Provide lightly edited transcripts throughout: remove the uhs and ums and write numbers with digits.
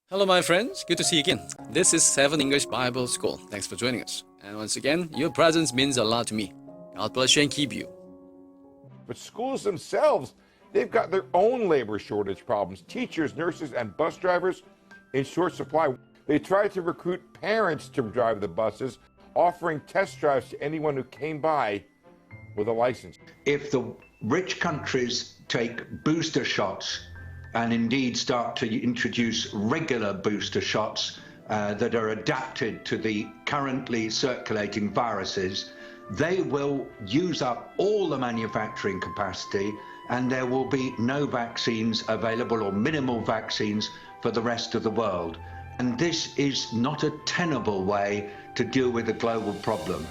Hello, my friends. Good to see you again. This is 7 English Bible School. Thanks for joining us. And once again, your presence means a lot to me. God bless you and keep you. But schools themselves, they've got their own labor shortage problems. Teachers, nurses, and bus drivers in short supply. They tried to recruit parents to drive the buses, offering test drives to anyone who came by with a license. If the rich countries take booster shots and indeed start to introduce regular booster shots that are adapted to the currently circulating viruses, they will use up all the manufacturing capacity and there will be no vaccines available or minimal vaccines for the rest of the world. And this is not a tenable way to deal with a global problem.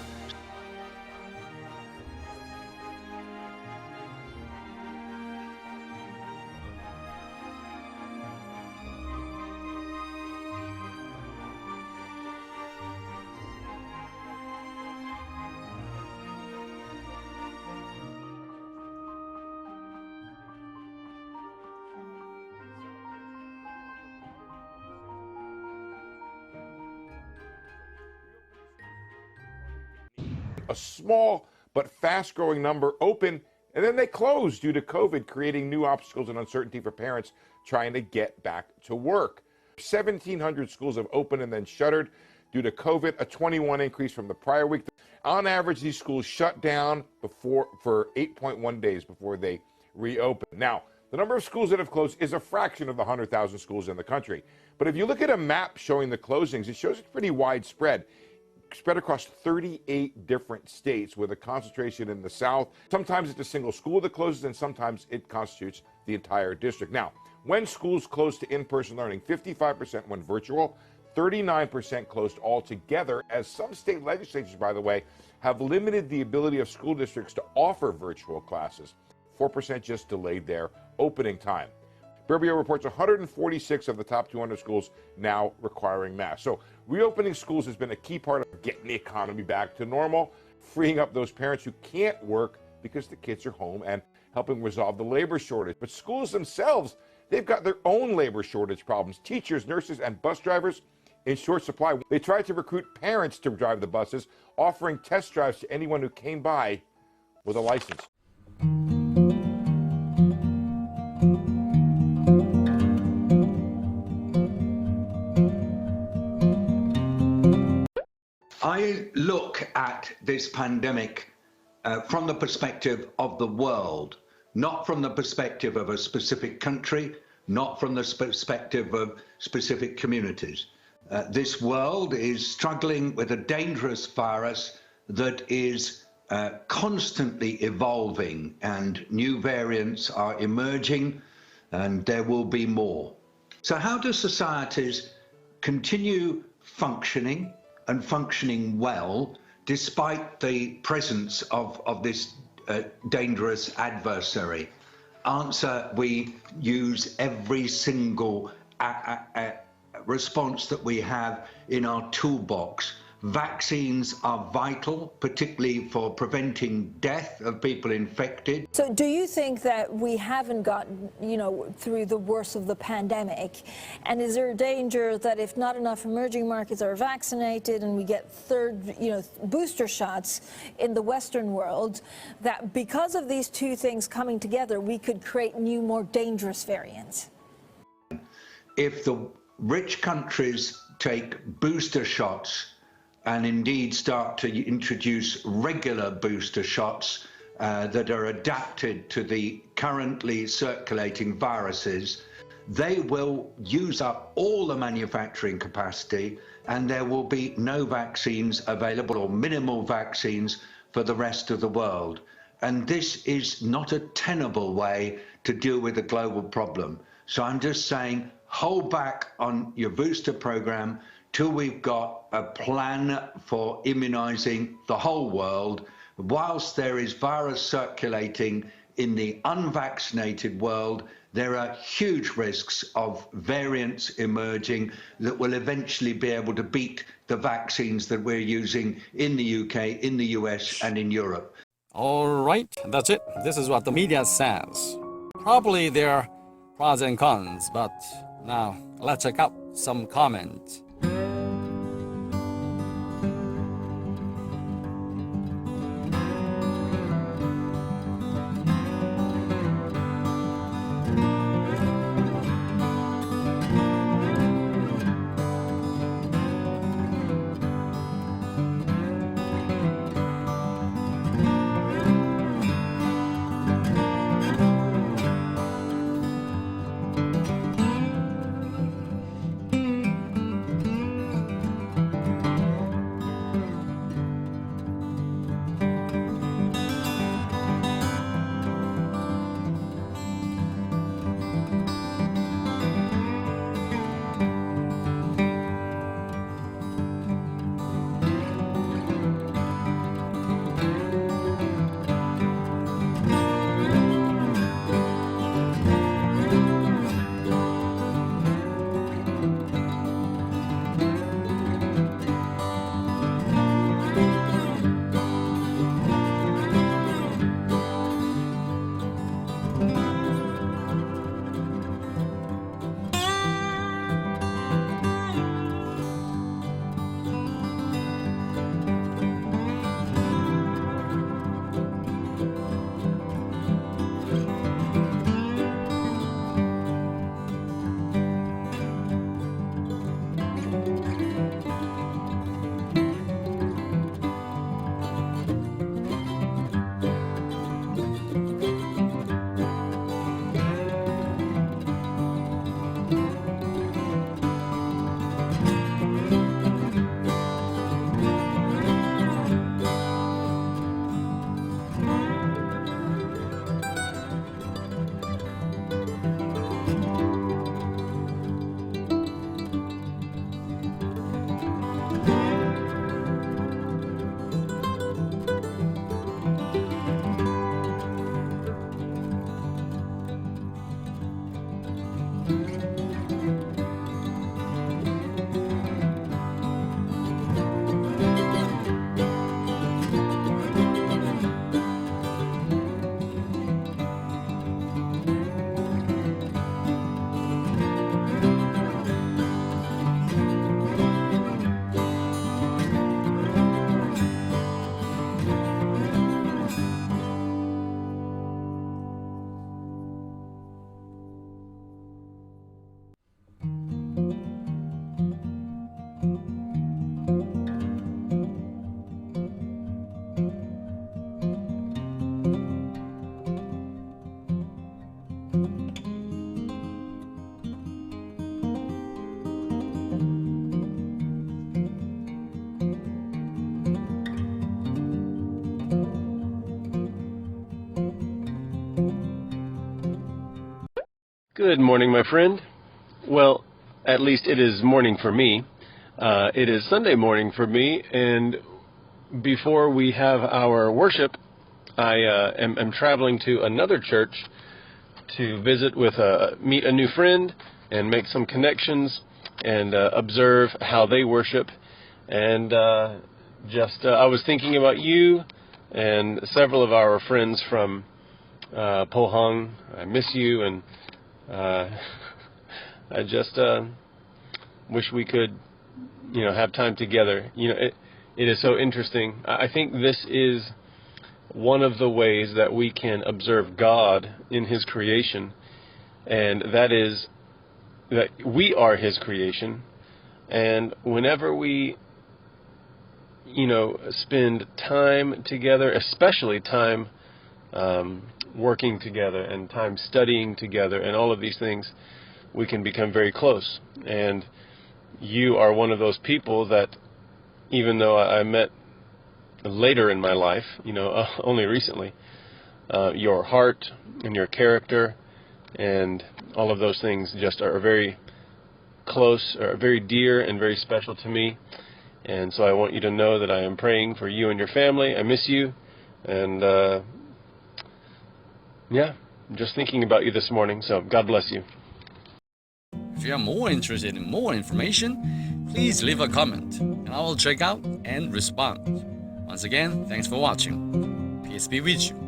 A small but fast-growing number open, and then they closed due to COVID, creating new obstacles and uncertainty for parents trying to get back to work. 1,700 schools have opened and then shuttered due to COVID, a 21 increase from the prior week. On average, these schools shut down for 8.1 days before they reopen. Now, the number of schools that have closed is a fraction of the 100,000 schools in the country. But if you look at a map showing the closings, it shows it's pretty widespread. Spread across 38 different states with a concentration in the South. Sometimes it's a single school that closes and sometimes it constitutes the entire district. Now, when schools closed to in-person learning, 55% went virtual, 39% closed altogether, as some state legislatures, by the way, have limited the ability of school districts to offer virtual classes. 4% just delayed their opening time. Bureau reports 146 of the top 200 schools now requiring masks. So reopening schools has been a key part of getting the economy back to normal, freeing up those parents who can't work because the kids are home and helping resolve the labor shortage. But schools themselves, they've got their own labor shortage problems. Teachers, nurses, and bus drivers in short supply. They tried to recruit parents to drive the buses, offering test drives to anyone who came by with a license. I look at this pandemic from the perspective of the world, not from the perspective of a specific country, not from the perspective of specific communities. This world is struggling with a dangerous virus that is constantly evolving, and new variants are emerging, and there will be more. So how do societies continue functioning and functioning well despite the presence of this dangerous adversary? Answer: we use every single response that we have in our toolbox. Vaccines are vital, particularly for preventing death of people infected. So do you think that we haven't gotten, through the worst of the pandemic? And is there a danger that if not enough emerging markets are vaccinated and we get booster shots in the Western world, that because of these two things coming together, we could create new, more dangerous variants? If the rich countries take booster shots and indeed start to introduce regular booster shots that are adapted to the currently circulating viruses, they will use up all the manufacturing capacity and there will be no vaccines available or minimal vaccines for the rest of the world. And this is not a tenable way to deal with a global problem. So I'm just saying, hold back on your booster program till we've got a plan for immunizing the whole world. Whilst there is virus circulating in the unvaccinated world, there are huge risks of variants emerging that will eventually be able to beat the vaccines that we're using in the UK, in the US, and in Europe. All right, that's it. This is what the media says. Probably there are pros and cons, but Now, let's check out some comments. Good morning, my friend. Well, at least it is morning for me. It is Sunday morning for me, and before we have our worship, I am traveling to another church to visit with meet a new friend and make some connections and observe how they worship. And I was thinking about you and several of our friends from Pohang. I miss you, and I just wish we could, have time together. It is so interesting. I think this is one of the ways that we can observe God in His creation, and that is that we are His creation, and whenever we, spend time together, especially time working together and time studying together and all of these things, we can become very close. And you are one of those people that, even though I met later in my life, only recently, your heart and your character and all of those things just are very close, or very dear and very special to me. And so I want you to know that I am praying for you and your family. I miss you. And I'm just thinking about you this morning. So God bless you. If you are more interested in more information, please leave a comment and I will check out and respond. Once again, thanks for watching. Peace be with you.